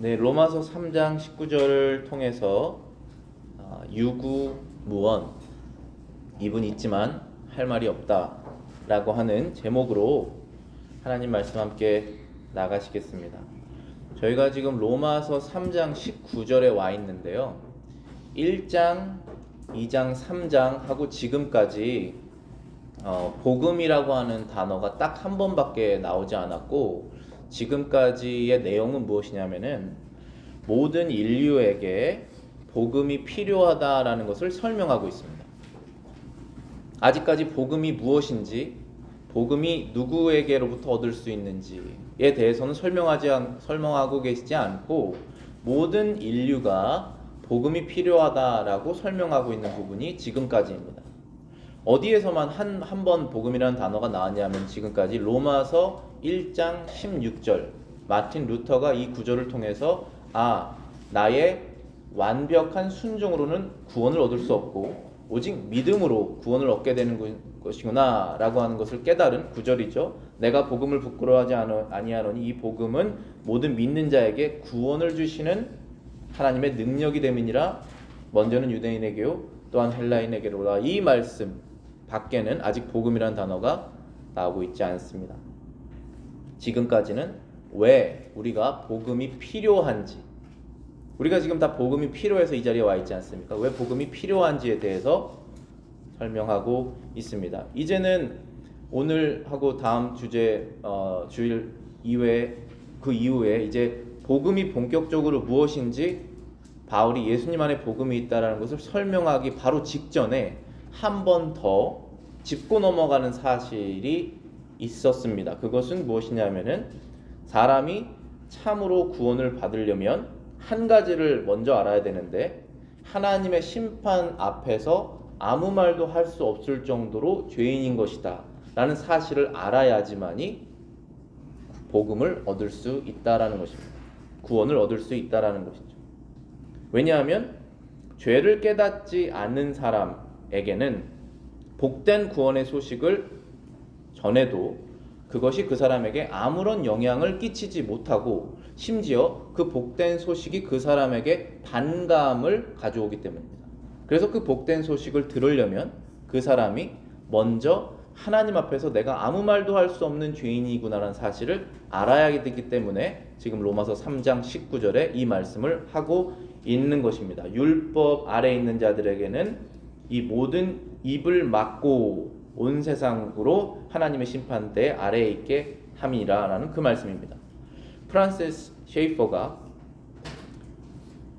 네, 로마서 3장 19절을 통해서 유구무원, 입은 있지만 할 말이 없다 라고 하는 제목으로 하나님 말씀 함께 나가시겠습니다. 저희가 지금 로마서 3장 19절에 와 있는데요, 1장, 2장, 3장 하고 지금까지 복음이라고 하는 단어가 딱 한 번밖에 나오지 않았고, 지금까지의 내용은 무엇이냐면은 모든 인류에게 복음이 필요하다라는 것을 설명하고 있습니다. 아직까지 복음이 무엇인지, 복음이 누구에게로부터 얻을 수 있는지에 대해서는 설명하고 계시지 않고, 모든 인류가 복음이 필요하다라고 설명하고 있는 부분이 지금까지입니다. 어디에서만 한 번 복음이라는 단어가 나왔냐면 지금까지 로마서 1장 16절, 마틴 루터가 이 구절을 통해서 나의 완벽한 순종으로는 구원을 얻을 수 없고 오직 믿음으로 구원을 얻게 되는 것이구나 라고 하는 것을 깨달은 구절이죠. 내가 복음을 부끄러워하지 아니하노니 이 복음은 모든 믿는 자에게 구원을 주시는 하나님의 능력이 됨이니라. 먼저는 유대인에게요 또한 헬라인에게로라. 이 말씀 밖에는 아직 복음이라는 단어가 나오고 있지 않습니다. 지금까지는 왜 우리가 복음이 필요한지, 우리가 지금 다 복음이 필요해서 이 자리에 와 있지 않습니까? 왜 복음이 필요한지에 대해서 설명하고 있습니다. 이제는 오늘 하고 다음 주일 이후에, 그 이후에 이제 복음이 본격적으로 무엇인지, 바울이 예수님 안에 복음이 있다라는 것을 설명하기 바로 직전에 한 번 더 짚고 넘어가는 사실이 있었습니다. 그것은 무엇이냐면은 사람이 참으로 구원을 받으려면 한 가지를 먼저 알아야 되는데, 하나님의 심판 앞에서 아무 말도 할 수 없을 정도로 죄인인 것이다 라는 사실을 알아야지만이 복음을 얻을 수 있다라는 것입니다. 구원을 얻을 수 있다라는 것이죠. 왜냐하면 죄를 깨닫지 않는 사람에게는 복된 구원의 소식을 전해도 그것이 그 사람에게 아무런 영향을 끼치지 못하고, 심지어 그 복된 소식이 그 사람에게 반감을 가져오기 때문입니다. 그래서 그 복된 소식을 들으려면 그 사람이 먼저 하나님 앞에서 내가 아무 말도 할 수 없는 죄인이구나라는 사실을 알아야 되기 때문에 지금 로마서 3장 19절에 이 말씀을 하고 있는 것입니다. 율법 아래에 있는 자들에게는 이 모든 입을 막고 온 세상으로 하나님의 심판대 아래에 있게 함이라 라는 그 말씀입니다. 프란시스 셰이퍼가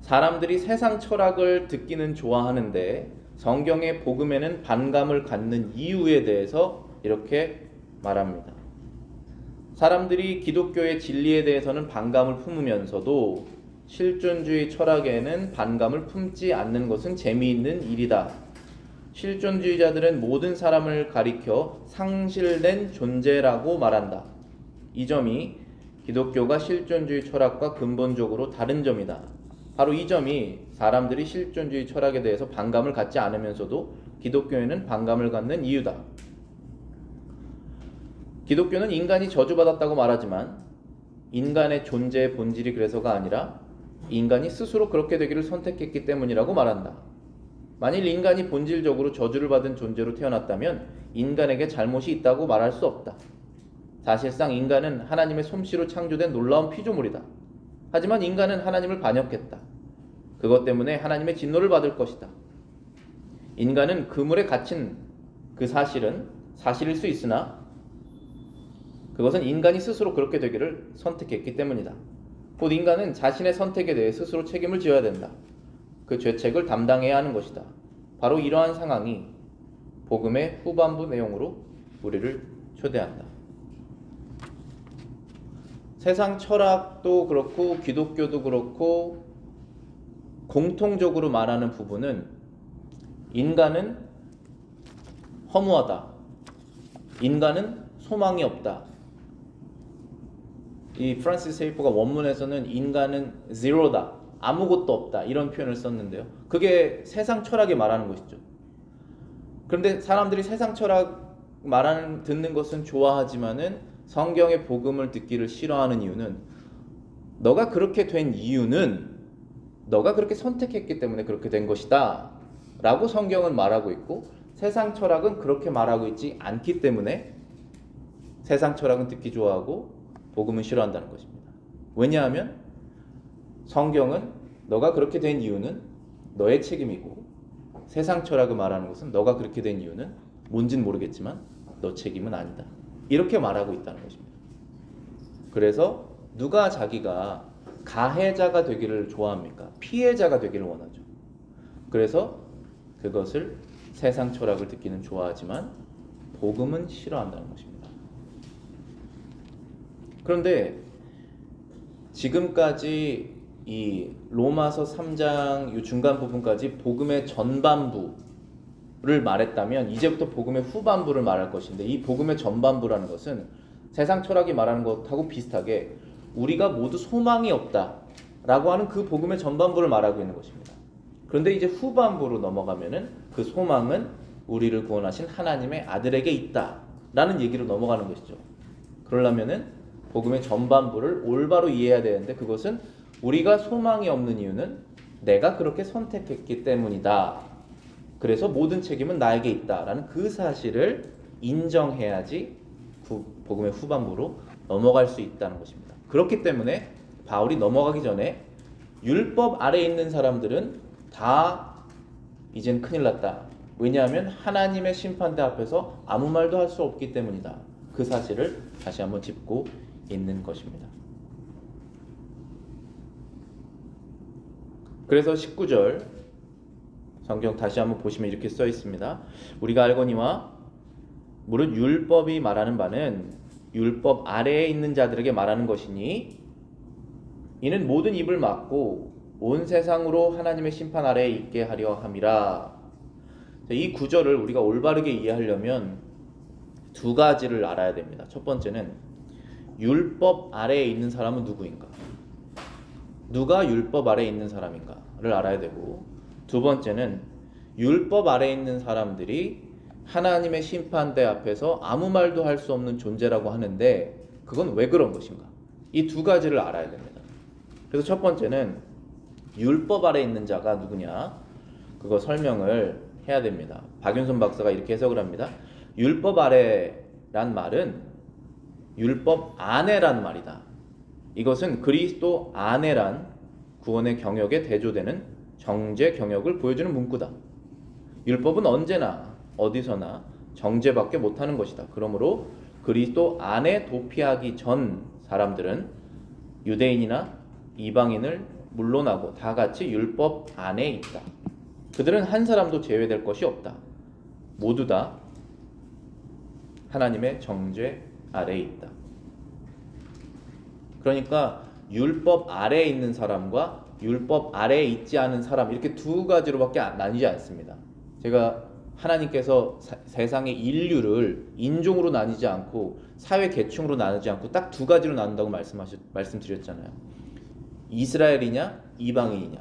사람들이 세상 철학을 듣기는 좋아하는데 성경의 복음에는 반감을 갖는 이유에 대해서 이렇게 말합니다. 사람들이 기독교의 진리에 대해서는 반감을 품으면서도 실존주의 철학에는 반감을 품지 않는 것은 재미있는 일이다. 실존주의자들은 모든 사람을 가리켜 상실된 존재라고 말한다. 이 점이 기독교가 실존주의 철학과 근본적으로 다른 점이다. 바로 이 점이 사람들이 실존주의 철학에 대해서 반감을 갖지 않으면서도 기독교에는 반감을 갖는 이유다. 기독교는 인간이 저주받았다고 말하지만 인간의 존재의 본질이 그래서가 아니라 인간이 스스로 그렇게 되기를 선택했기 때문이라고 말한다. 만일 인간이 본질적으로 저주를 받은 존재로 태어났다면 인간에게 잘못이 있다고 말할 수 없다. 사실상 인간은 하나님의 솜씨로 창조된 놀라운 피조물이다. 하지만 인간은 하나님을 반역했다. 그것 때문에 하나님의 진노를 받을 것이다. 인간은 그물에 갇힌 그 사실은 사실일 수 있으나 그것은 인간이 스스로 그렇게 되기를 선택했기 때문이다. 곧 인간은 자신의 선택에 대해 스스로 책임을 져야 된다. 그 죄책을 담당해야 하는 것이다. 바로 이러한 상황이 복음의 후반부 내용으로 우리를 초대한다. 세상 철학도 그렇고 기독교도 그렇고 공통적으로 말하는 부분은 인간은 허무하다. 인간은 소망이 없다. 이 프란시스 세이퍼가 원문에서는 인간은 zero다. 아무것도 없다 이런 표현을 썼는데요, 그게 세상 철학이 말하는 것이죠. 그런데 사람들이 세상 철학 듣는 것은 좋아하지만은 성경의 복음을 듣기를 싫어하는 이유는 너가 그렇게 된 이유는 너가 그렇게 선택했기 때문에 그렇게 된 것이다 라고 성경은 말하고 있고, 세상 철학은 그렇게 말하고 있지 않기 때문에 세상 철학은 듣기 좋아하고 복음은 싫어한다는 것입니다. 왜냐하면 성경은 너가 그렇게 된 이유는 너의 책임이고, 세상 철학을 말하는 것은 너가 그렇게 된 이유는 뭔진 모르겠지만 너 책임은 아니다, 이렇게 말하고 있다는 것입니다. 그래서 누가 자기가 가해자가 되기를 좋아합니까? 피해자가 되기를 원하죠. 그래서 그것을 세상 철학을 듣기는 좋아하지만 복음은 싫어한다는 것입니다. 그런데 지금까지 이 로마서 3장 이 중간 부분까지 복음의 전반부를 말했다면, 이제부터 복음의 후반부를 말할 것인데, 이 복음의 전반부라는 것은 세상 철학이 말하는 것하고 비슷하게 우리가 모두 소망이 없다라고 하는 그 복음의 전반부를 말하고 있는 것입니다. 그런데 이제 후반부로 넘어가면은 그 소망은 우리를 구원하신 하나님의 아들에게 있다라는 얘기로 넘어가는 것이죠. 그러려면은 복음의 전반부를 올바로 이해해야 되는데, 그것은 우리가 소망이 없는 이유는 내가 그렇게 선택했기 때문이다, 그래서 모든 책임은 나에게 있다라는 그 사실을 인정해야지 복음의 후반부로 넘어갈 수 있다는 것입니다. 그렇기 때문에 바울이 넘어가기 전에 율법 아래에 있는 사람들은 다 이젠 큰일 났다, 왜냐하면 하나님의 심판대 앞에서 아무 말도 할 수 없기 때문이다, 그 사실을 다시 한번 짚고 있는 것입니다. 그래서 19절 성경 다시 한번 보시면 이렇게 써 있습니다. 우리가 알거니와 무릇 율법이 말하는 바는 율법 아래에 있는 자들에게 말하는 것이니, 이는 모든 입을 막고 온 세상으로 하나님의 심판 아래에 있게 하려 함이라. 이 구절을 우리가 올바르게 이해하려면 두 가지를 알아야 됩니다. 첫 번째는 율법 아래에 있는 사람은 누구인가, 누가 율법 아래에 있는 사람인가를 알아야 되고, 두 번째는 율법 아래에 있는 사람들이 하나님의 심판대 앞에서 아무 말도 할 수 없는 존재라고 하는데 그건 왜 그런 것인가, 이 두 가지를 알아야 됩니다. 그래서 첫 번째는 율법 아래에 있는 자가 누구냐, 그거 설명을 해야 됩니다. 박윤선 박사가 이렇게 해석을 합니다. 율법 아래란 말은 율법 안에란 말이다. 이것은 그리스도 안에란 구원의 경역에 대조되는 정죄 경역을 보여주는 문구다. 율법은 언제나 어디서나 정죄밖에 못하는 것이다. 그러므로 그리스도 안에 도피하기 전 사람들은 유대인이나 이방인을 물론하고 다 같이 율법 안에 있다. 그들은 한 사람도 제외될 것이 없다. 모두 다 하나님의 정죄 아래에 있다. 그러니까 율법 아래에 있는 사람과 율법 아래에 있지 않은 사람, 이렇게 두 가지로밖에 나뉘지 않습니다. 제가 하나님께서 세상의 인류를 인종으로 나뉘지 않고 사회 계층으로 나누지 않고 딱 두 가지로 나눈다고 말씀드렸잖아요. 이스라엘이냐 이방인이냐,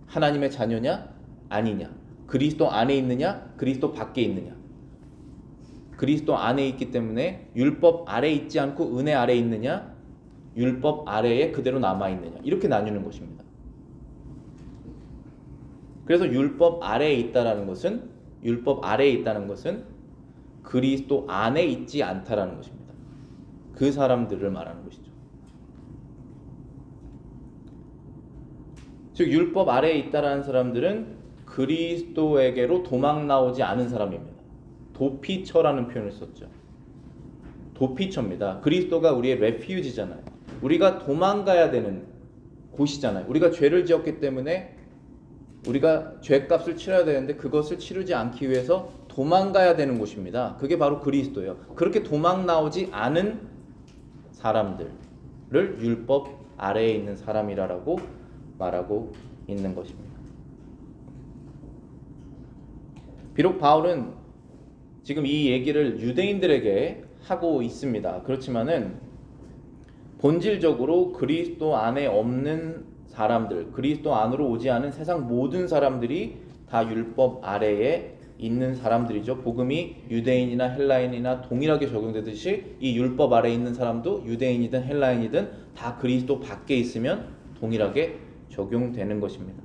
하나님의 자녀냐 아니냐, 그리스도 안에 있느냐 그리스도 밖에 있느냐. 그리스도 안에 있기 때문에 율법 아래에 있지 않고 은혜 아래에 있느냐, 율법 아래에 그대로 남아있느냐, 이렇게 나뉘는 것입니다. 그래서 율법 아래에 있다는 것은 그리스도 안에 있지 않다라는 것입니다. 그 사람들을 말하는 것이죠. 즉 율법 아래에 있다라는 사람들은 그리스도에게로 도망 나오지 않은 사람입니다. 도피처라는 표현을 썼죠. 도피처입니다. 그리스도가 우리의 레퓨지잖아요. 우리가 도망가야 되는 곳이잖아요. 우리가 죄를 지었기 때문에 우리가 죄값을 치러야 되는데 그것을 치르지 않기 위해서 도망가야 되는 곳입니다. 그게 바로 그리스도예요. 그렇게 도망 나오지 않은 사람들을 율법 아래에 있는 사람이라고 말하고 있는 것입니다. 비록 바울은 지금 이 얘기를 유대인들에게 하고 있습니다. 그렇지만은 본질적으로 그리스도 안에 없는 사람들, 그리스도 안으로 오지 않은 세상 모든 사람들이 다 율법 아래에 있는 사람들이죠. 복음이 유대인이나 헬라인이나 동일하게 적용되듯이 이 율법 아래에 있는 사람도 유대인이든 헬라인이든 다 그리스도 밖에 있으면 동일하게 적용되는 것입니다.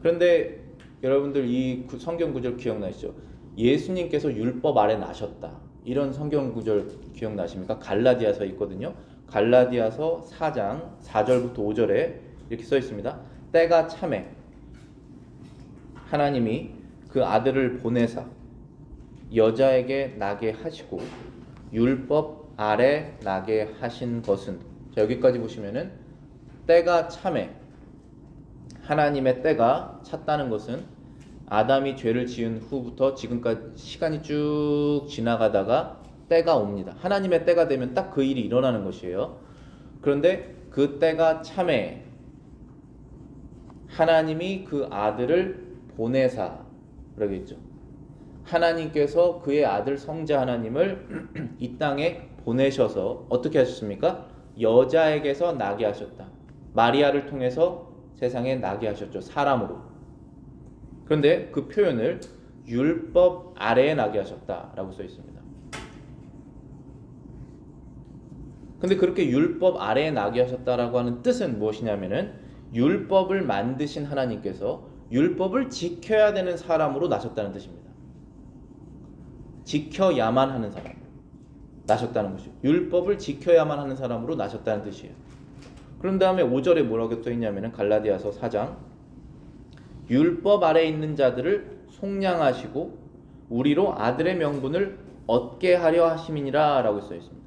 그런데 여러분들 이 성경 구절 기억나시죠? 예수님께서 율법 아래 나셨다. 이런 성경 구절 기억나십니까? 갈라디아서에 있거든요. 갈라디아서 4장 4절부터 5절에 이렇게 써 있습니다. 때가 참에 하나님이 그 아들을 보내사 여자에게 나게 하시고 율법 아래 나게 하신 것은, 자, 여기까지 보시면은 때가 참에, 하나님의 때가 찼다는 것은 아담이 죄를 지은 후부터 지금까지 시간이 쭉 지나가다가 때가 옵니다. 하나님의 때가 되면 딱 그 일이 일어나는 것이에요. 그런데 그 때가 참에 하나님이 그 아들을 보내사, 그러겠죠. 하나님께서 그의 아들 성자 하나님을 이 땅에 보내셔서 어떻게 하셨습니까? 여자에게서 나게 하셨다. 마리아를 통해서 세상에 나게 하셨죠. 사람으로. 그런데 그 표현을 율법 아래에 나게 하셨다라고 써 있습니다. 근데 그렇게 율법 아래에 나게 하셨다라고 하는 뜻은 무엇이냐면은 율법을 만드신 하나님께서 율법을 지켜야 되는 사람으로 나셨다는 뜻입니다. 지켜야만 하는 사람 나셨다는 것이죠. 율법을 지켜야만 하는 사람으로 나셨다는 뜻이에요. 그런 다음에 5절에 뭐라고 써 있냐면은 갈라디아서 4장 율법 아래에 있는 자들을 속량하시고 우리로 아들의 명분을 얻게 하려 하심이니라 라고 써 있습니다.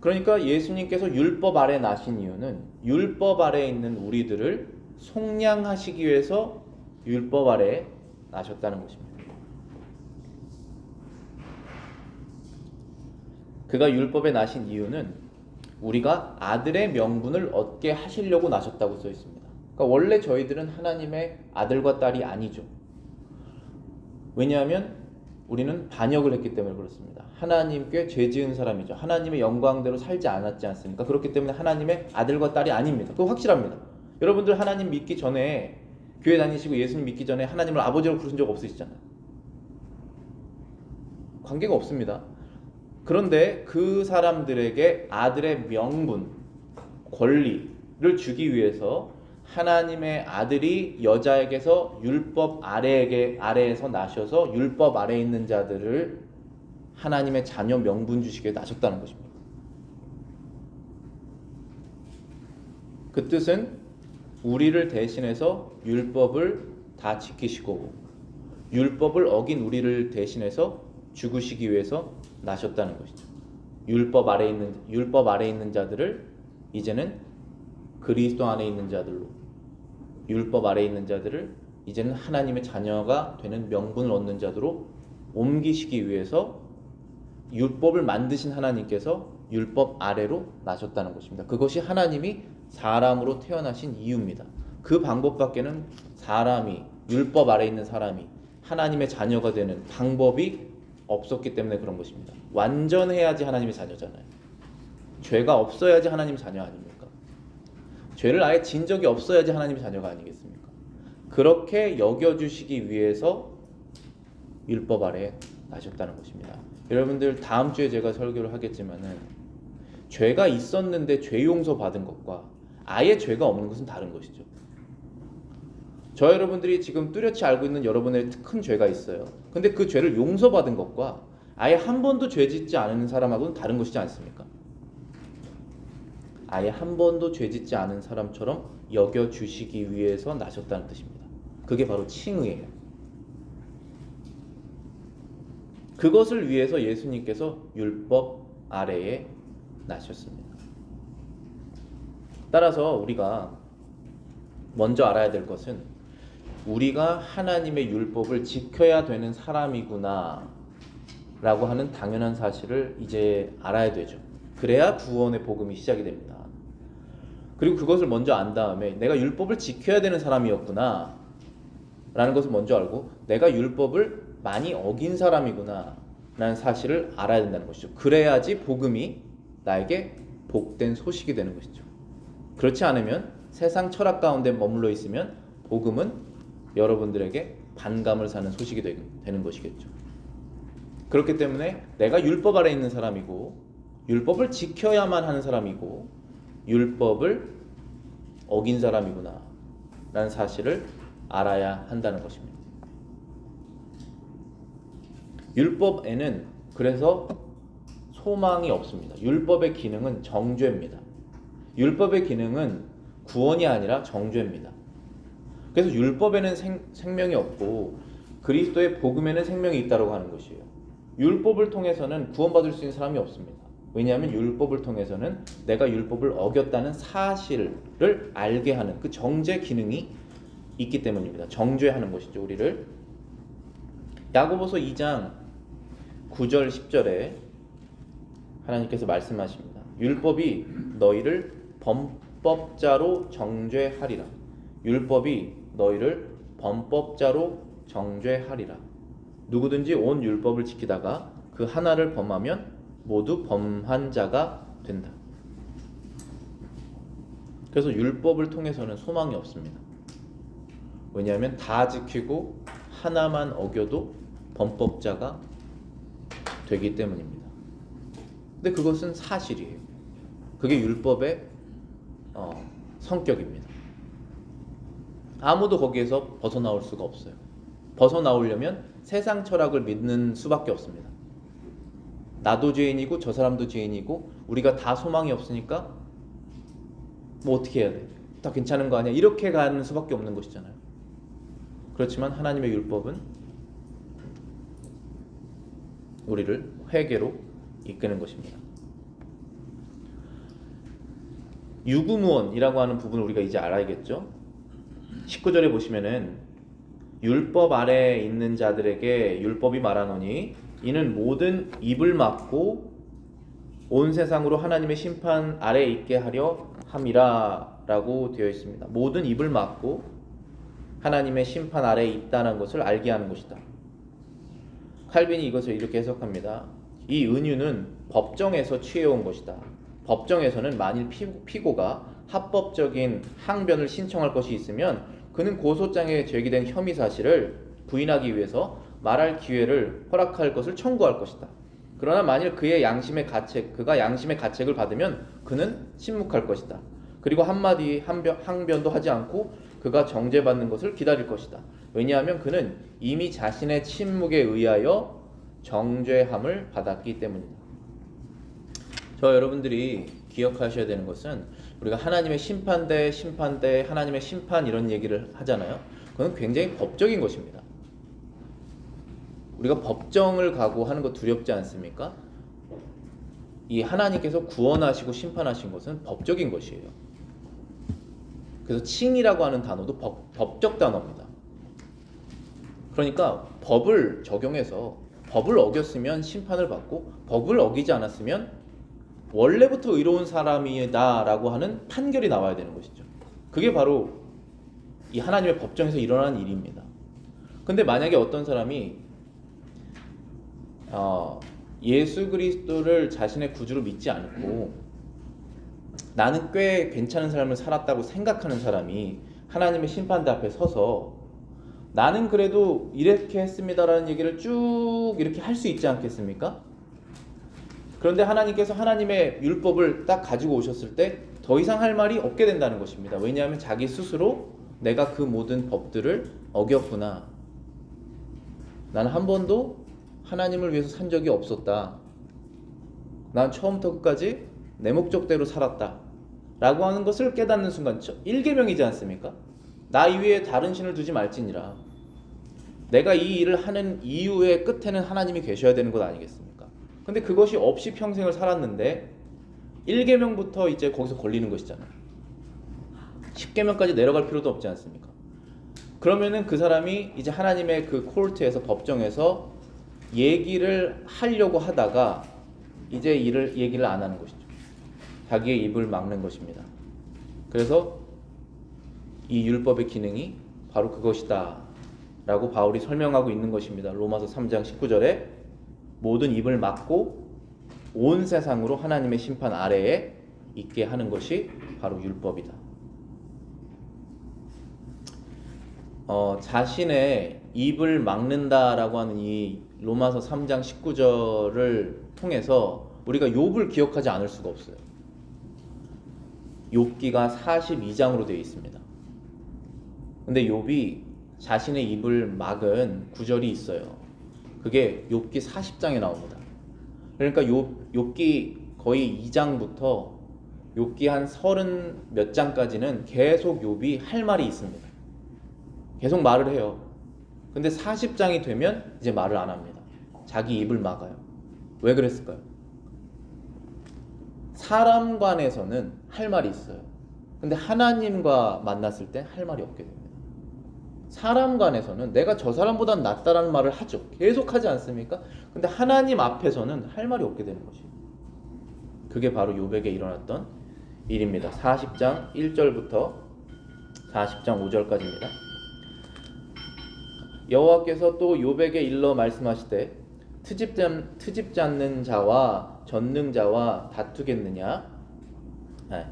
그러니까 예수님께서 율법 아래 나신 이유는 율법 아래에 있는 우리들을 속량하시기 위해서 율법 아래에 나셨다는 것입니다. 그가 율법에 나신 이유는 우리가 아들의 명분을 얻게 하시려고 나셨다고 써 있습니다. 그러니까 원래 저희들은 하나님의 아들과 딸이 아니죠. 왜냐하면 우리는 반역을 했기 때문에 그렇습니다. 하나님께 죄 지은 사람이죠. 하나님의 영광대로 살지 않았지 않습니까? 그렇기 때문에 하나님의 아들과 딸이 아닙니다. 그거 확실합니다. 여러분들 하나님 믿기 전에, 교회 다니시고 예수님 믿기 전에 하나님을 아버지로 부르신 적 없으시잖아요. 관계가 없습니다. 그런데 그 사람들에게 아들의 명분, 권리를 주기 위해서 하나님의 아들이 여자에게서 율법 아래에서 나셔서 율법 아래에 있는 자들을 하나님의 자녀 명분 주시기에 나셨다는 것입니다. 그 뜻은 우리를 대신해서 율법을 다 지키시고 율법을 어긴 우리를 대신해서 죽으시기 위해서 나셨다는 것이죠. 율법 아래에 있는 자들을 이제는 그리스도 안에 있는 자들로, 율법 아래에 있는 자들을 이제는 하나님의 자녀가 되는 명분을 얻는 자들로 옮기시기 위해서 율법을 만드신 하나님께서 율법 아래로 나셨다는 것입니다. 그것이 하나님이 사람으로 태어나신 이유입니다. 그 방법밖에는 사람이, 율법 아래에 있는 사람이 하나님의 자녀가 되는 방법이 없었기 때문에 그런 것입니다. 완전해야지 하나님의 자녀잖아요. 죄가 없어야지 하나님의 자녀 아닙니까? 죄를 아예 진 적이 없어야지 하나님의 자녀가 아니겠습니까? 그렇게 여겨주시기 위해서 율법 아래에 나셨다는 것입니다. 여러분들 다음 주에 제가 설교를 하겠지만은 죄가 있었는데 죄 용서 받은 것과 아예 죄가 없는 것은 다른 것이죠. 저 여러분들이 지금 뚜렷이 알고 있는 여러분의 큰 죄가 있어요. 근데 그 죄를 용서받은 것과 아예 한 번도 죄 짓지 않은 사람하고는 다른 것이지 않습니까? 아예 한 번도 죄 짓지 않은 사람처럼 여겨주시기 위해서 나셨다는 뜻입니다. 그게 바로 칭의예요. 그것을 위해서 예수님께서 율법 아래에 나셨습니다. 따라서 우리가 먼저 알아야 될 것은 우리가 하나님의 율법을 지켜야 되는 사람이구나 라고 하는 당연한 사실을 이제 알아야 되죠. 그래야 구원의 복음이 시작이 됩니다. 그리고 그것을 먼저 안 다음에 내가 율법을 지켜야 되는 사람이었구나 라는 것을 먼저 알고 내가 율법을 많이 어긴 사람이구나 라는 사실을 알아야 된다는 것이죠. 그래야지 복음이 나에게 복된 소식이 되는 것이죠. 그렇지 않으면 세상 철학 가운데 머물러 있으면 복음은 여러분들에게 반감을 사는 소식이 되는 것이겠죠. 그렇기 때문에 내가 율법 아래 있는 사람이고 율법을 지켜야만 하는 사람이고 율법을 어긴 사람이구나 라는 사실을 알아야 한다는 것입니다. 율법에는 그래서 소망이 없습니다. 율법의 기능은 정죄입니다. 율법의 기능은 구원이 아니라 정죄입니다. 그래서 율법에는 생명이 없고 그리스도의 복음에는 생명이 있다고 하는 것이에요. 율법을 통해서는 구원받을 수 있는 사람이 없습니다. 왜냐하면 율법을 통해서는 내가 율법을 어겼다는 사실을 알게 하는 그 정죄 기능이 있기 때문입니다. 정죄하는 것이죠, 우리를. 야고보서 2장 9절 10절에 하나님께서 말씀하십니다. 율법이 너희를 범법자로 정죄하리라. 율법이 너희를 범법자로 정죄하리라. 누구든지 온 율법을 지키다가 그 하나를 범하면 모두 범한 자가 된다. 그래서 율법을 통해서는 소망이 없습니다. 왜냐하면 다 지키고 하나만 어겨도 범법자가 되기 때문입니다. 근데 그것은 사실이에요. 그게 율법의 성격입니다. 아무도 거기에서 벗어나올 수가 없어요. 벗어나오려면 세상 철학을 믿는 수밖에 없습니다. 나도 죄인이고 저 사람도 죄인이고 우리가 다 소망이 없으니까 뭐 어떻게 해야 돼? 다 괜찮은 거 아니야? 이렇게 가는 수밖에 없는 것이잖아요. 그렇지만 하나님의 율법은 우리를 회개로 이끄는 것입니다. 유구무원이라고 하는 부분을 우리가 이제 알아야겠죠. 19절에 보시면은 율법 아래에 있는 자들에게 율법이 말하노니 이는 모든 입을 막고 온 세상으로 하나님의 심판 아래에 있게 하려 함이라 라고 되어 있습니다. 모든 입을 막고 하나님의 심판 아래에 있다는 것을 알게 하는 것이다. 칼빈이 이것을 이렇게 해석합니다. 이 은유는 법정에서 취해온 것이다. 법정에서는 만일 피고가 합법적인 항변을 신청할 것이 있으면 그는 고소장에 제기된 혐의 사실을 부인하기 위해서 말할 기회를 허락할 것을 청구할 것이다. 그러나 만일 그가 양심의 가책을 받으면 그는 침묵할 것이다. 그리고 한마디 항변도 하지 않고 그가 정죄받는 것을 기다릴 것이다. 왜냐하면 그는 이미 자신의 침묵에 의하여 정죄함을 받았기 때문이다. 여러분들이 기억하셔야 되는 것은 우리가 하나님의 심판대 하나님의 심판 이런 얘기를 하잖아요. 그건 굉장히 법적인 것입니다. 우리가 법정을 가고 하는 거 두렵지 않습니까? 이 하나님께서 구원하시고 심판하신 것은 법적인 것이에요. 그래서 칭이라고 하는 단어도 법적 단어입니다. 그러니까 법을 적용해서 법을 어겼으면 심판을 받고 법을 어기지 않았으면 원래부터 의로운 사람이다 라고 하는 판결이 나와야 되는 것이죠. 그게 바로 이 하나님의 법정에서 일어나는 일입니다. 근데 만약에 어떤 사람이 예수 그리스도를 자신의 구주로 믿지 않고 나는 꽤 괜찮은 삶을 살았다고 생각하는 사람이 하나님의 심판대 앞에 서서 나는 그래도 이렇게 했습니다라는 얘기를 쭉 이렇게 할 수 있지 않겠습니까? 그런데 하나님께서 하나님의 율법을 딱 가지고 오셨을 때 더 이상 할 말이 없게 된다는 것입니다. 왜냐하면 자기 스스로 내가 그 모든 법들을 어겼구나. 나는 한 번도 하나님을 위해서 산 적이 없었다. 난 처음부터 끝까지 내 목적대로 살았다. 라고 하는 것을 깨닫는 순간 1계명이지 않습니까? 나 이외에 다른 신을 두지 말지니라. 내가 이 일을 하는 이유의 끝에는 하나님이 계셔야 되는 것 아니겠습니까? 근데 그것이 없이 평생을 살았는데 1계명부터 이제 거기서 걸리는 것이잖아요. 10계명까지 내려갈 필요도 없지 않습니까? 그러면은 그 사람이 이제 하나님의 그 코르트에서 법정에서 얘기를 하려고 하다가 이제 얘기를 안 하는 것이죠. 자기의 입을 막는 것입니다. 그래서 이 율법의 기능이 바로 그것이다 라고 바울이 설명하고 있는 것입니다. 로마서 3장 19절에 모든 입을 막고 온 세상으로 하나님의 심판 아래에 있게 하는 것이 바로 율법이다. 자신의 입을 막는다라고 하는 이 로마서 3장 19절을 통해서 우리가 욥을 기억하지 않을 수가 없어요. 욥기가 42장으로 되어 있습니다. 근데 욥이 자신의 입을 막은 구절이 있어요. 그게 욥기 40장에 나옵니다. 그러니까 욥기 거의 2장부터 욥기 한 30 몇 장까지는 계속 욥이 할 말이 있습니다. 계속 말을 해요. 근데 40장이 되면 이제 말을 안 합니다. 자기 입을 막아요. 왜 그랬을까요? 사람 간에서는 할 말이 있어요. 근데 하나님과 만났을 때 할 말이 없게 됩니다. 사람 간에서는 내가 저 사람보다 낫다라는 말을 하죠. 계속 하지 않습니까? 근데 하나님 앞에서는 할 말이 없게 되는 것이에요. 그게 바로 욥에게 일어났던 일입니다. 40장 1절부터 40장 5절까지입니다. 여호와께서 또 욥에게 일러 말씀하시되 트집 잡는 자와 전능자와 다투겠느냐?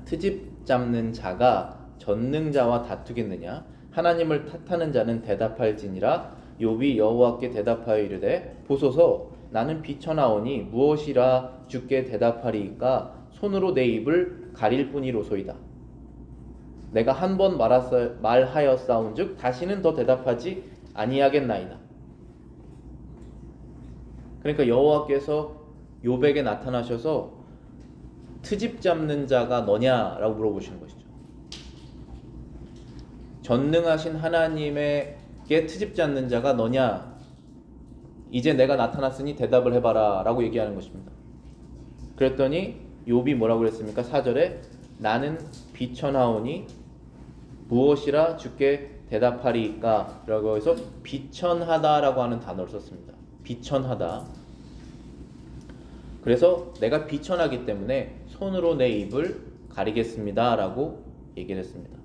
트집 잡는 자가 전능자와 다투겠느냐? 하나님을 탓하는 자는 대답할지니라. 욥이 여호와께 대답하여 이르되 보소서 나는 비천하오니 무엇이라 주께 대답하리이까? 손으로 내 입을 가릴 뿐이로소이다. 내가 한 번 말하였사온즉 다시는 더 대답하지 아니하겠나이다. 그러니까 여호와께서 욥에게 나타나셔서 트집 잡는 자가 너냐라고 물어보시는 것이죠. 전능하신 하나님에게 트집 잡는 자가 너냐? 이제 내가 나타났으니 대답을 해봐라 라고 얘기하는 것입니다. 그랬더니 욥이 뭐라고 그랬습니까? 4절에 나는 비천하오니 무엇이라 주께 대답하리이까? 라고 해서 비천하다라고 하는 단어를 썼습니다. 비천하다. 그래서 내가 비천하기 때문에 손으로 내 입을 가리겠습니다 라고 얘기를 했습니다.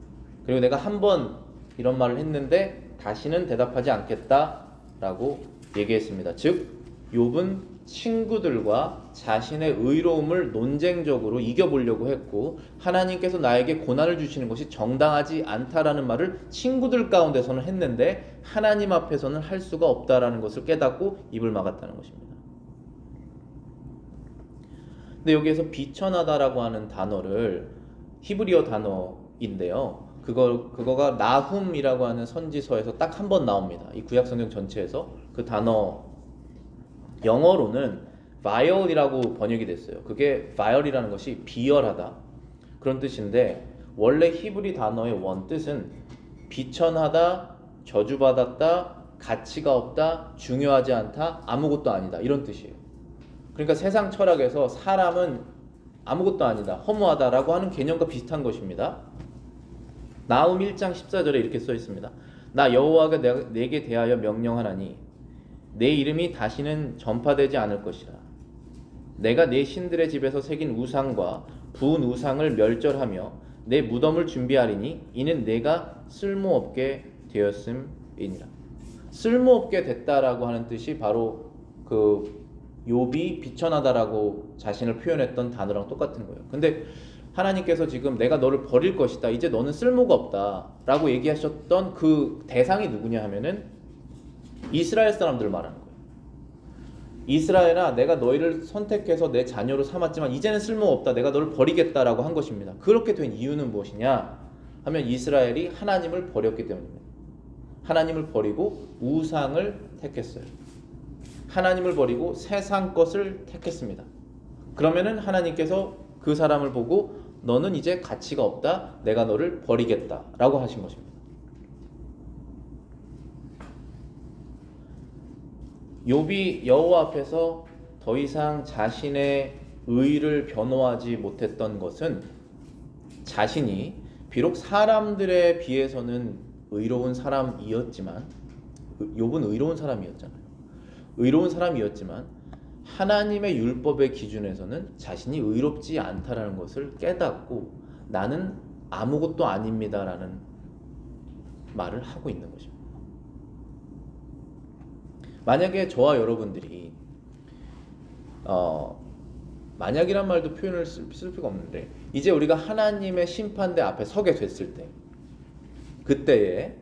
그리고 내가 한 번 이런 말을 했는데 다시는 대답하지 않겠다 라고 얘기했습니다. 즉 욥은 친구들과 자신의 의로움을 논쟁적으로 이겨보려고 했고 하나님께서 나에게 고난을 주시는 것이 정당하지 않다라는 말을 친구들 가운데서는 했는데 하나님 앞에서는 할 수가 없다라는 것을 깨닫고 입을 막았다는 것입니다. 근데 여기에서 비천하다라고 하는 단어를 히브리어 단어인데요. 그거가 나훔이라고 하는 선지서에서 딱 한 번 나옵니다. 이 구약성경 전체에서 그 단어 영어로는 viol이라고 번역이 됐어요. 그게 viol이라는 것이 비열하다 그런 뜻인데 원래 히브리 단어의 원뜻은 비천하다, 저주받았다, 가치가 없다, 중요하지 않다, 아무것도 아니다 이런 뜻이에요. 그러니까 세상 철학에서 사람은 아무것도 아니다, 허무하다라고 하는 개념과 비슷한 것입니다. 나훔 1장 14절에 이렇게 써 있습니다. 나 여호와가 내게 대하여 명령하나니 내 이름이 다시는 전파되지 않을 것이라. 내가 내 신들의 집에서 새긴 우상과 부은 우상을 멸절하며 내 무덤을 준비하리니 이는 내가 쓸모없게 되었음이니라. 쓸모없게 됐다라고 하는 뜻이 바로 그 욥이 비천하다라고 자신을 표현했던 단어랑 똑같은 거예요. 근데 하나님께서 지금 내가 너를 버릴 것이다, 이제 너는 쓸모가 없다 라고 얘기하셨던 그 대상이 누구냐 하면은 이스라엘 사람들을 말하는 거예요. 이스라엘아, 내가 너희를 선택해서 내 자녀로 삼았지만 이제는 쓸모가 없다, 내가 너를 버리겠다라고 한 것입니다. 그렇게 된 이유는 무엇이냐 하면 이스라엘이 하나님을 버렸기 때문입니다. 하나님을 버리고 우상을 택했어요. 하나님을 버리고 세상 것을 택했습니다. 그러면은 하나님께서 그 사람을 보고 너는 이제 가치가 없다, 내가 너를 버리겠다 라고 하신 것입니다. 욥이 여호와 앞에서 더 이상 자신의 의를 변호하지 못했던 것은 자신이 비록 사람들에 비해서는 의로운 사람이었지만, 욥은 의로운 사람이었잖아요. 의로운 사람이었지만 하나님의 율법의 기준에서는 자신이 의롭지 않다라는 것을 깨닫고 나는 아무것도 아닙니다라는 말을 하고 있는 것입니다. 만약에 저와 여러분들이 만약이란 말도 표현을 쓸 필요가 없는데 이제 우리가 하나님의 심판대 앞에 서게 됐을 때 그때에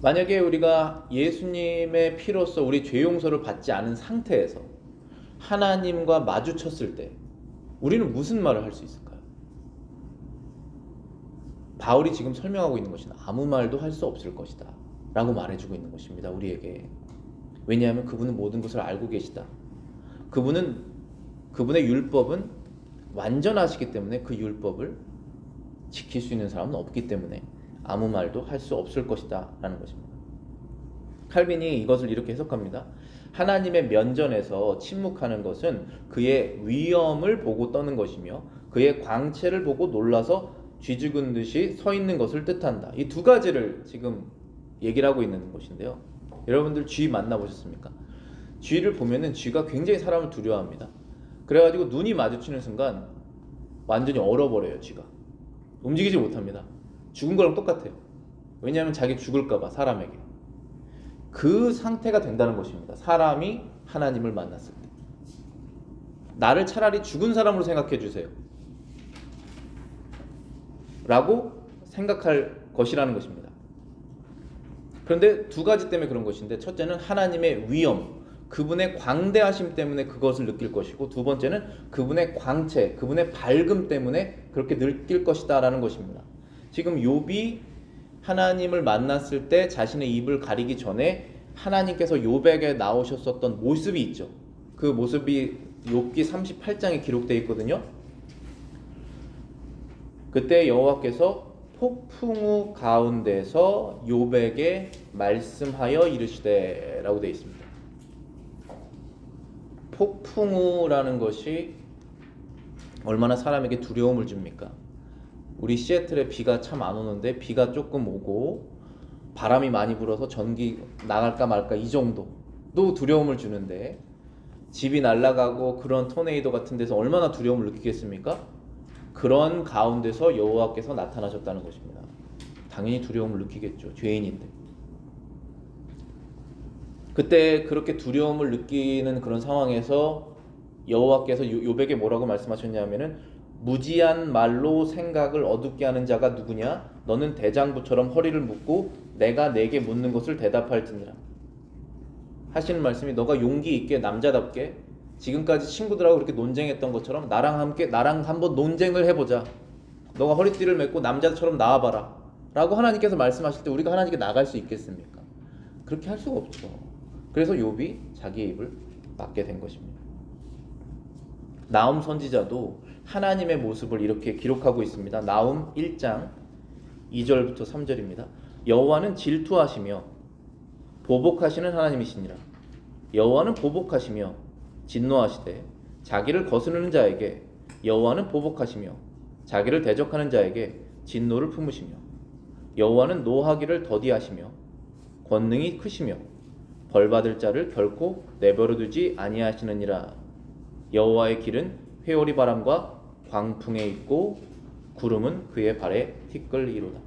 만약에 우리가 예수님의 피로서 우리 죄 용서를 받지 않은 상태에서 하나님과 마주쳤을 때 우리는 무슨 말을 할 수 있을까요? 바울이 지금 설명하고 있는 것은 아무 말도 할 수 없을 것이다 라고 말해주고 있는 것입니다. 우리에게. 왜냐하면 그분은 모든 것을 알고 계시다. 그분의 율법은 완전하시기 때문에 그 율법을 지킬 수 있는 사람은 없기 때문에 아무 말도 할 수 없을 것이다 라는 것입니다. 칼빈이 이것을 이렇게 해석합니다. 하나님의 면전에서 침묵하는 것은 그의 위엄을 보고 떠는 것이며 그의 광채를 보고 놀라서 쥐죽은 듯이 서 있는 것을 뜻한다. 이 두 가지를 지금 얘기를 하고 있는 것인데요. 여러분들 쥐 만나보셨습니까? 쥐를 보면은 쥐가 굉장히 사람을 두려워합니다. 그래가지고 눈이 마주치는 순간 완전히 얼어버려요. 쥐가 움직이지 못합니다. 죽은 거랑 똑같아요. 왜냐하면 자기 죽을까봐 사람에게. 그 상태가 된다는 것입니다. 사람이 하나님을 만났을 때. 나를 차라리 죽은 사람으로 생각해 주세요 라고 생각할 것이라는 것입니다. 그런데 두 가지 때문에 그런 것인데, 첫째는 하나님의 위엄, 그분의 광대하심 때문에 그것을 느낄 것이고, 두 번째는 그분의 광채, 그분의 밝음 때문에 그렇게 느낄 것이다 라는 것입니다. 지금 욥이 하나님을 만났을 때 자신의 입을 가리기 전에 하나님께서 욥에게 나오셨었던 모습이 있죠. 그 모습이 욥기 38장에 기록되어 있거든요. 그때 여호와께서 폭풍우 가운데서 욥에게 말씀하여 이르시되 라고 되어 있습니다. 폭풍우라는 것이 얼마나 사람에게 두려움을 줍니까? 우리 시애틀에 비가 참 안 오는데 비가 조금 오고 바람이 많이 불어서 전기 나갈까 말까 이 정도도 두려움을 주는데, 집이 날아가고 그런 토네이도 같은 데서 얼마나 두려움을 느끼겠습니까? 그런 가운데서 여호와께서 나타나셨다는 것입니다. 당연히 두려움을 느끼겠죠. 죄인인데. 그때 그렇게 두려움을 느끼는 그런 상황에서 여호와께서 욥에게 뭐라고 말씀하셨냐면은, 무지한 말로 생각을 어둡게 하는 자가 누구냐? 너는 대장부처럼 허리를 묶고 내가 내게 묻는 것을 대답할지니라 하시는 말씀이, 너가 용기 있게 남자답게 지금까지 친구들하고 그렇게 논쟁했던 것처럼 나랑 한번 논쟁을 해보자. 너가 허리띠를 맺고 남자처럼 나와봐라 라고 하나님께서 말씀하실 때 우리가 하나님께 나갈 수 있겠습니까? 그렇게 할 수가 없죠. 그래서 욥이 자기의 입을 막게 된 것입니다. 나훔 선지자도 하나님의 모습을 이렇게 기록하고 있습니다. 나훔 1장 2절부터 3절입니다. 여호와는 질투하시며 보복하시는 하나님이시니라. 여호와는 보복하시며 진노하시되 자기를 거스르는 자에게 여호와는 보복하시며 자기를 대적하는 자에게 진노를 품으시며, 여호와는 노하기를 더디하시며 권능이 크시며 벌받을 자를 결코 내버려 두지 아니하시느니라. 여호와의 길은 회오리 바람과 광풍에 있고 구름은 그의 발에 티끌이로다.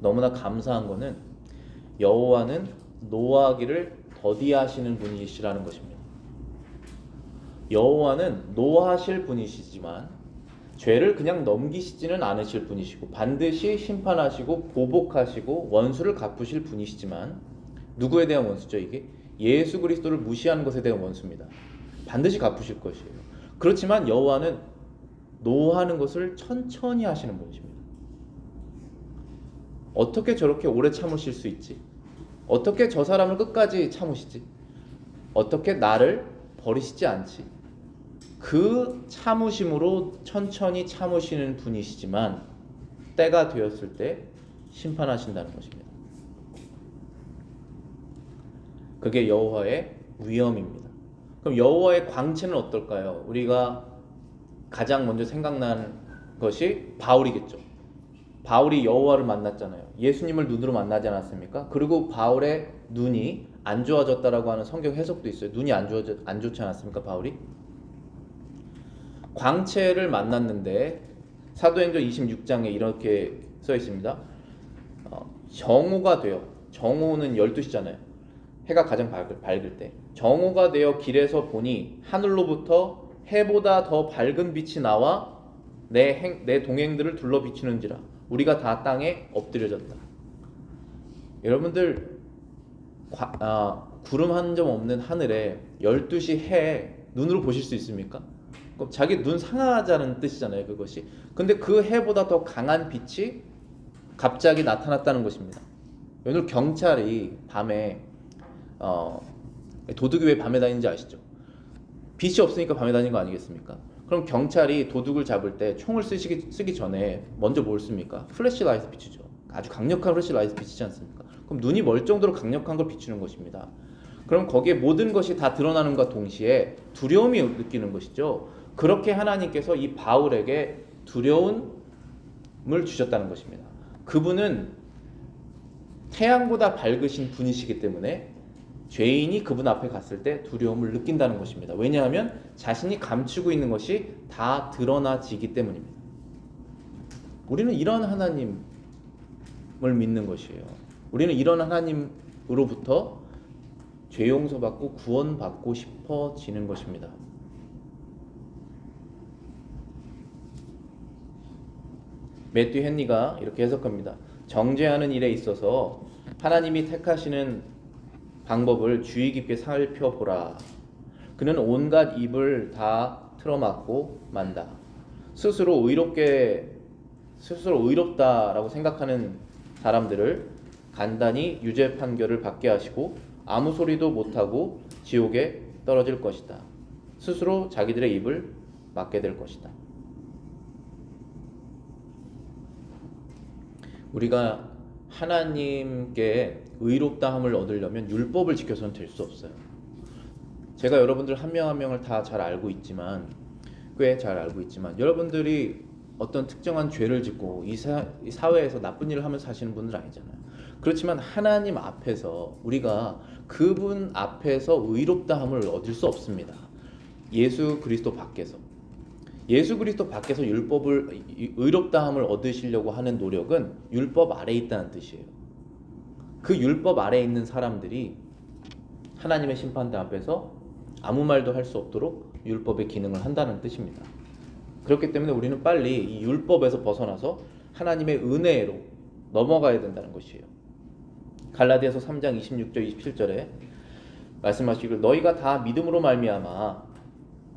너무나 감사한 것은 여호와는 노하기를 더디하시는 분이시라는 것입니다. 여호와는 노하실 분이시지만 죄를 그냥 넘기시지는 않으실 분이시고 반드시 심판하시고 보복하시고 원수를 갚으실 분이시지만, 누구에 대한 원수죠? 이게 예수 그리스도를 무시하는 것에 대한 원수입니다. 반드시 갚으실 것이에요. 그렇지만 여호와는 노하는 것을 천천히 하시는 분이십니다. 어떻게 저렇게 오래 참으실 수 있지? 어떻게 저 사람을 끝까지 참으시지? 어떻게 나를 버리시지 않지? 그 참으심으로 천천히 참으시는 분이시지만 때가 되었을 때 심판하신다는 것입니다. 그게 여호와의 위엄입니다. 그럼 여호와의 광채는 어떨까요? 우리가 가장 먼저 생각나는 것이 바울이겠죠. 바울이 여호와를 만났잖아요. 예수님을 눈으로 만나지 않았습니까? 그리고 바울의 눈이 안 좋아졌다라고 하는 성경 해석도 있어요. 눈이 안 좋지 않았습니까? 바울이 광채를 만났는데 사도행전 26장에 이렇게 써 있습니다. 정오가 되어, 정오는 12시잖아요. 해가 가장 밝을 때 정오가 되어 길에서 보니 하늘로부터 해보다 더 밝은 빛이 나와 내 동행들을 둘러 비추는지라 우리가 다 땅에 엎드려졌다. 여러분들 구름 한 점 없는 하늘에 12시 해 눈으로 보실 수 있습니까? 그럼 자기 눈 상하자는 뜻이잖아요, 그것이. 근데 그 해보다 더 강한 빛이 갑자기 나타났다는 것입니다. 오늘 경찰이 밤에 도둑이 왜 밤에 다니는지 아시죠? 빛이 없으니까 밤에 다니는 거 아니겠습니까? 그럼 경찰이 도둑을 잡을 때 총을 쓰기 전에 먼저 뭘 씁니까? 플래시라이트 비추죠. 아주 강력한 플래시라이트 비치지 않습니까? 그럼 눈이 멀 정도로 강력한 걸 비추는 것입니다. 그럼 거기에 모든 것이 다 드러나는과 동시에 두려움이 느끼는 것이죠. 그렇게 하나님께서 이 바울에게 두려움을 주셨다는 것입니다. 그분은 태양보다 밝으신 분이시기 때문에 죄인이 그분 앞에 갔을 때 두려움을 느낀다는 것입니다. 왜냐하면 자신이 감추고 있는 것이 다 드러나지기 때문입니다. 우리는 이런 하나님을 믿는 것이에요. 우리는 이런 하나님으로부터 죄 용서받고 구원받고 싶어지는 것입니다. 매튜 헨리가 이렇게 해석합니다. 정죄하는 일에 있어서 하나님이 택하시는 방법을 주의 깊게 살펴보라. 그는 온갖 입을 다 틀어막고 만다. 스스로 의롭다라고 생각하는 사람들을 간단히 유죄 판결을 받게 하시고 아무 소리도 못하고 지옥에 떨어질 것이다. 스스로 자기들의 입을 막게 될 것이다. 우리가 하나님께 의롭다함을 얻으려면 율법을 지켜서는 될 수 없어요. 제가 여러분들 한 명 한 명을 다 잘 알고 있지만, 꽤 잘 알고 있지만, 여러분들이 어떤 특정한 죄를 짓고 이 사회에서 나쁜 일을 하면서 사시는 분들 아니잖아요. 그렇지만 하나님 앞에서 우리가 그분 앞에서 의롭다함을 얻을 수 없습니다. 예수 그리스도 밖에서 율법을 의롭다함을 얻으시려고 하는 노력은 율법 아래에 있다는 뜻이에요. 그 율법 아래에 있는 사람들이 하나님의 심판대 앞에서 아무 말도 할 수 없도록 율법의 기능을 한다는 뜻입니다. 그렇기 때문에 우리는 빨리 이 율법에서 벗어나서 하나님의 은혜로 넘어가야 된다는 것이에요. 갈라디아서 3장 26절 27절에 말씀하시기를 너희가 다 믿음으로 말미암아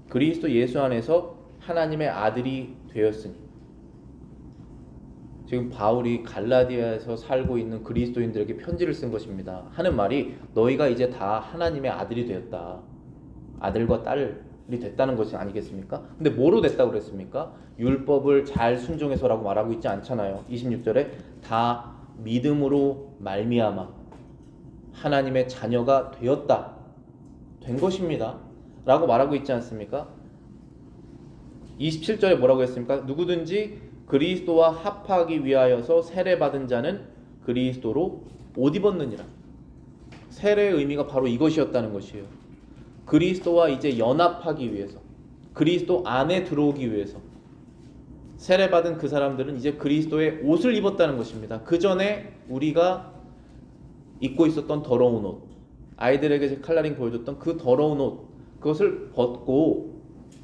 그리스도 예수 안에서 하나님의 아들이 되었으니. 지금 바울이 갈라디아에서 살고 있는 그리스도인들에게 편지를 쓴 것입니다. 하는 말이 너희가 이제 다 하나님의 아들이 되었다. 아들과 딸이 됐다는 것이 아니겠습니까? 근데 뭐로 됐다고 그랬습니까? 율법을 잘 순종해서라고 말하고 있지 않잖아요. 26절에 다 믿음으로 말미암아 하나님의 자녀가 되었다. 된 것입니다. 라고 말하고 있지 않습니까? 27절에 뭐라고 했습니까? 누구든지 그리스도와 합하기 위하여서 세례받은 자는 그리스도로 옷 입었느니라. 세례의 의미가 바로 이것이었다는 것이에요. 그리스도와 이제 연합하기 위해서, 그리스도 안에 들어오기 위해서 세례받은 그 사람들은 이제 그리스도의 옷을 입었다는 것입니다. 그 전에 우리가 입고 있었던 더러운 옷, 아이들에게 칼라링 보여줬던 그 더러운 옷, 그것을 벗고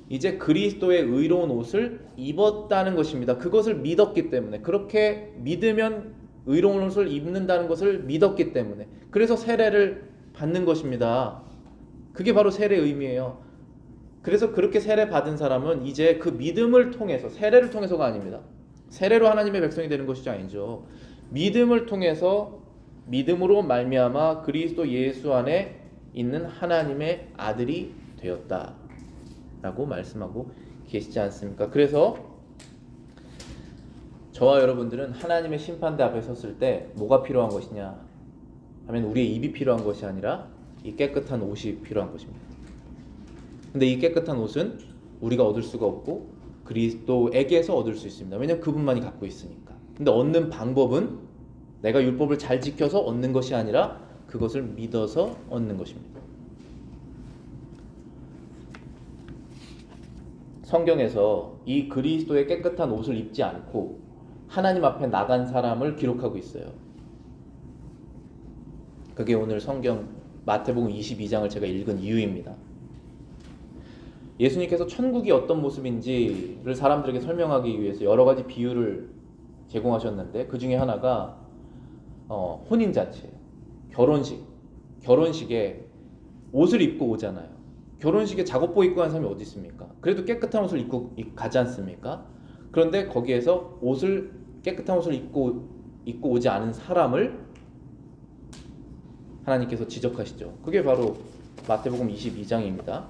이제 그리스도의 의로운 옷을 입었다는 것입니다. 그것을 믿었기 때문에, 그렇게 믿으면 의로운 옷을 입는다는 것을 믿었기 때문에, 그래서 세례를 받는 것입니다. 그게 바로 세례의 의미예요. 그래서 그렇게 세례 받은 사람은 이제 그 믿음을 통해서, 세례를 통해서가 아닙니다. 세례로 하나님의 백성이 되는 것이 아니죠. 믿음을 통해서, 믿음으로 말미암아 그리스도 예수 안에 있는 하나님의 아들이 되었다 라고 말씀하고 계시지 않습니까? 그래서 저와 여러분들은 하나님의 심판대 앞에 섰을 때 뭐가 필요한 것이냐 하면 우리의 입이 필요한 것이 아니라 이 깨끗한 옷이 필요한 것입니다. 근데 이 깨끗한 옷은 우리가 얻을 수가 없고 그리스도에게서 얻을 수 있습니다. 왜냐하면 그분만이 갖고 있으니까. 근데 얻는 방법은 내가 율법을 잘 지켜서 얻는 것이 아니라 그것을 믿어서 얻는 것입니다. 성경에서 이 그리스도의 깨끗한 옷을 입지 않고 하나님 앞에 나간 사람을 기록하고 있어요. 그게 오늘 성경 마태복음 22장을 제가 읽은 이유입니다. 예수님께서 천국이 어떤 모습인지를 사람들에게 설명하기 위해서 여러 가지 비유를 제공하셨는데 그 중에 하나가 혼인잔치예요. 결혼식에 옷을 입고 오잖아요. 결혼식에 작업복 입고 간 사람이 어디 있습니까? 그래도 깨끗한 옷을 입고 가지 않습니까? 그런데 거기에서 깨끗한 옷을 입고 오지 않은 사람을 하나님께서 지적하시죠. 그게 바로 마태복음 22장입니다.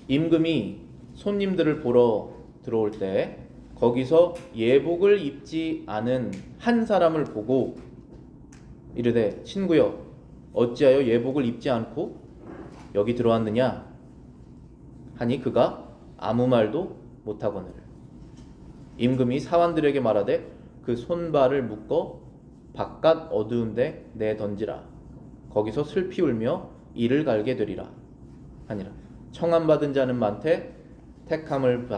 임금이 손님들을 보러 들어올 때 거기서 예복을 입지 않은 한 사람을 보고 이르되 친구여 어찌하여 예복을 입지 않고 여기 들어왔느냐 하니 그가 아무 말도 못하거늘 임금이 사환들에게 말하되 그 손발을 묶어 바깥 어두운 데 내던지라 거기서 슬피 울며 이를 갈게 되리라 하니라. 청함 받은 자는 많되 택함을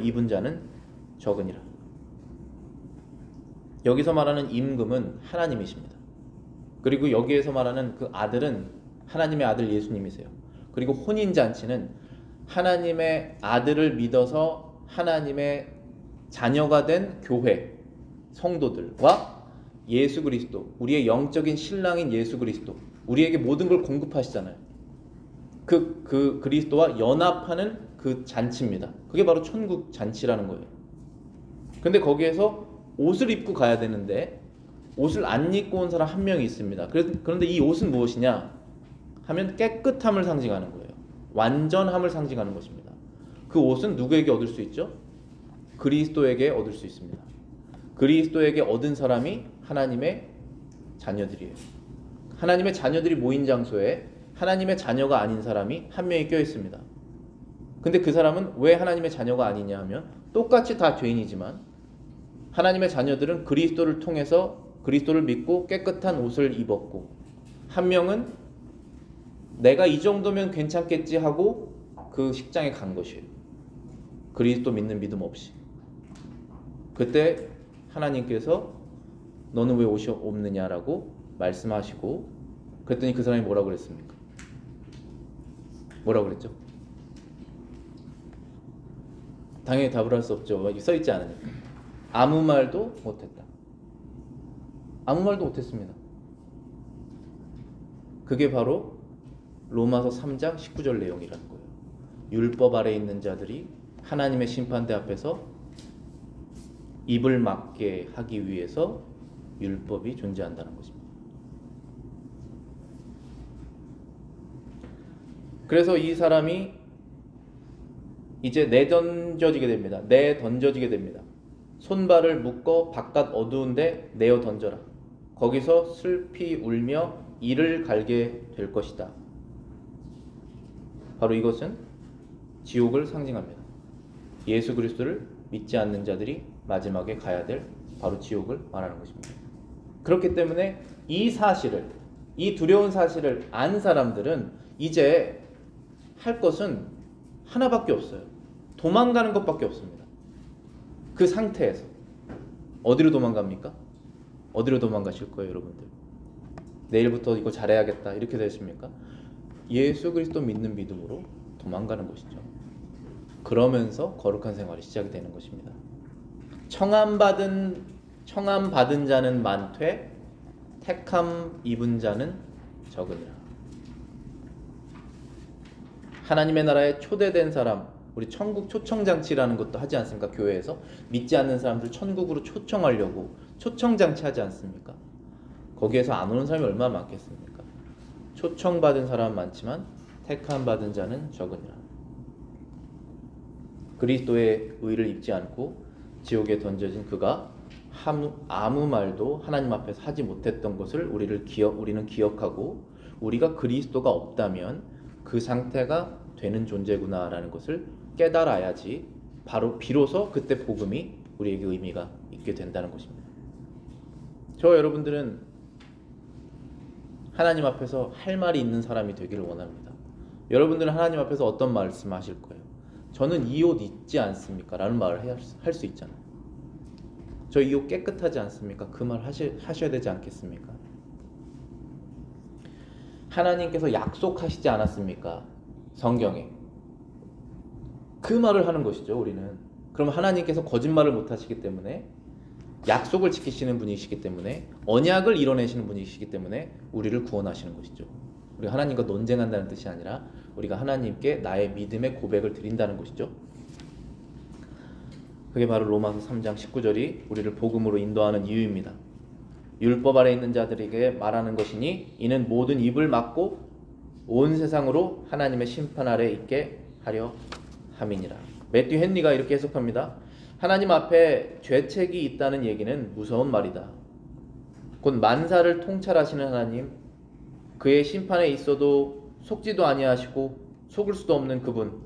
입은 자는 적으니라. 여기서 말하는 임금은 하나님이십니다. 그리고 여기에서 말하는 그 아들은 하나님의 아들 예수님이세요. 그리고 혼인잔치는 하나님의 아들을 믿어서 하나님의 자녀가 된 교회 성도들과 예수 그리스도, 우리의 영적인 신랑인 예수 그리스도, 우리에게 모든 걸 공급하시잖아요. 그 그리스도와 연합하는 그 잔치입니다. 그게 바로 천국 잔치라는 거예요. 근데 거기에서 옷을 입고 가야 되는데 옷을 안 입고 온 사람 한 명이 있습니다. 그런데 이 옷은 무엇이냐 하면 깨끗함을 상징하는 거예요. 완전함을 상징하는 것입니다. 그 옷은 누구에게 얻을 수 있죠? 그리스도에게 얻을 수 있습니다. 그리스도에게 얻은 사람이 하나님의 자녀들이에요. 하나님의 자녀들이 모인 장소에 하나님의 자녀가 아닌 사람이 한 명이 껴 있습니다. 근데 그 사람은 왜 하나님의 자녀가 아니냐 하면 똑같이 다 죄인이지만 하나님의 자녀들은 그리스도를 통해서 그리스도를 믿고 깨끗한 옷을 입었고 한 명은 내가 이 정도면 괜찮겠지 하고 그 식장에 간 것이에요. 그리스도 믿는 믿음 없이. 그때 하나님께서 너는 왜 옷이 없느냐라고 말씀하시고 그랬더니 그 사람이 뭐라고 그랬습니까? 뭐라고 그랬죠? 당연히 답을 할 수 없죠. 써있지 않으니까. 아무 말도 못했다. 아무 말도 못했습니다. 그게 바로 로마서 3장 19절 내용이라는 거예요. 율법 아래 있는 자들이 하나님의 심판대 앞에서 입을 막게 하기 위해서 율법이 존재한다는 것입니다. 그래서 이 사람이 이제 내던져지게 됩니다. 손발을 묶어 바깥 어두운데 내어 던져라. 거기서 슬피 울며 이를 갈게 될 것이다. 바로 이것은 지옥을 상징합니다. 예수 그리스도를 믿지 않는 자들이 마지막에 가야 될 바로 지옥을 말하는 것입니다. 그렇기 때문에 이 두려운 사실을 안 사람들은 이제 할 것은 하나밖에 없어요. 도망가는 것밖에 없습니다. 그 상태에서 어디로 도망갑니까? 어디로 도망가실 거예요, 여러분들? 내일부터 이거 잘해야겠다 이렇게 되십니까? 예수 그리스도 믿는 믿음으로 도망가는 것이죠. 그러면서 거룩한 생활이 시작이 되는 것입니다. 청함 받은 자는 많되 택함 입은 자는 적으니라. 하나님의 나라에 초대된 사람, 우리 천국 초청장치라는 것도 하지 않습니까? 교회에서 믿지 않는 사람들 천국으로 초청하려고 초청장치 하지 않습니까? 거기에서 안 오는 사람이 얼마나 많겠습니까? 초청받은 사람은 많지만 택함 받은 자는 적으니라. 그리스도의 의를 입지 않고 지옥에 던져진 그가 아무 말도 하나님 앞에서 하지 못했던 것을 우리는 기억하고 우리가 그리스도가 없다면 그 상태가 되는 존재구나라는 것을 깨달아야지 비로소 그때 복음이 우리에게 의미가 있게 된다는 것입니다. 저와 여러분들은 하나님 앞에서 할 말이 있는 사람이 되기를 원합니다. 여러분들은 하나님 앞에서 어떤 말씀하실 거예요? 저는 이 옷 입지 않습니까? 라는 말을 할 수 있잖아요. 저 이 옷 깨끗하지 않습니까? 그 말 하셔야 되지 않겠습니까? 하나님께서 약속하시지 않았습니까? 성경에. 그 말을 하는 것이죠, 우리는. 그럼 하나님께서 거짓말을 못 하시기 때문에 약속을 지키시는 분이시기 때문에 언약을 이뤄내시는 분이시기 때문에 우리를 구원하시는 것이죠. 우리가 하나님과 논쟁한다는 뜻이 아니라 우리가 하나님께 나의 믿음의 고백을 드린다는 것이죠. 그게 바로 로마서 3장 19절이 우리를 복음으로 인도하는 이유입니다. 율법 아래 있는 자들에게 말하는 것이니 이는 모든 입을 막고 온 세상으로 하나님의 심판 아래 있게 하려 함이니라. 매튜 헨리가 이렇게 해석합니다. 하나님 앞에 죄책이 있다는 얘기는 무서운 말이다. 곧 만사를 통찰하시는 하나님, 그의 심판에 있어도 속지도 아니하시고 속을 수도 없는 그분,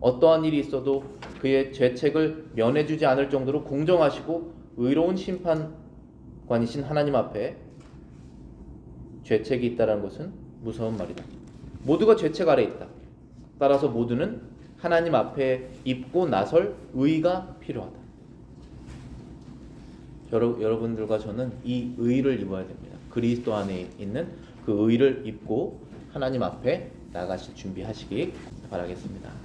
어떠한 일이 있어도 그의 죄책을 면해주지 않을 정도로 공정하시고 의로운 심판관이신 하나님 앞에 죄책이 있다는 것은 무서운 말이다. 모두가 죄책 아래 있다. 따라서 모두는 하나님 앞에 입고 나설 의가 필요하다. 여러분들과 저는 이 의를 입어야 됩니다. 그리스도 안에 있는 그 의를 입고 하나님 앞에 나가실 준비하시기 바라겠습니다.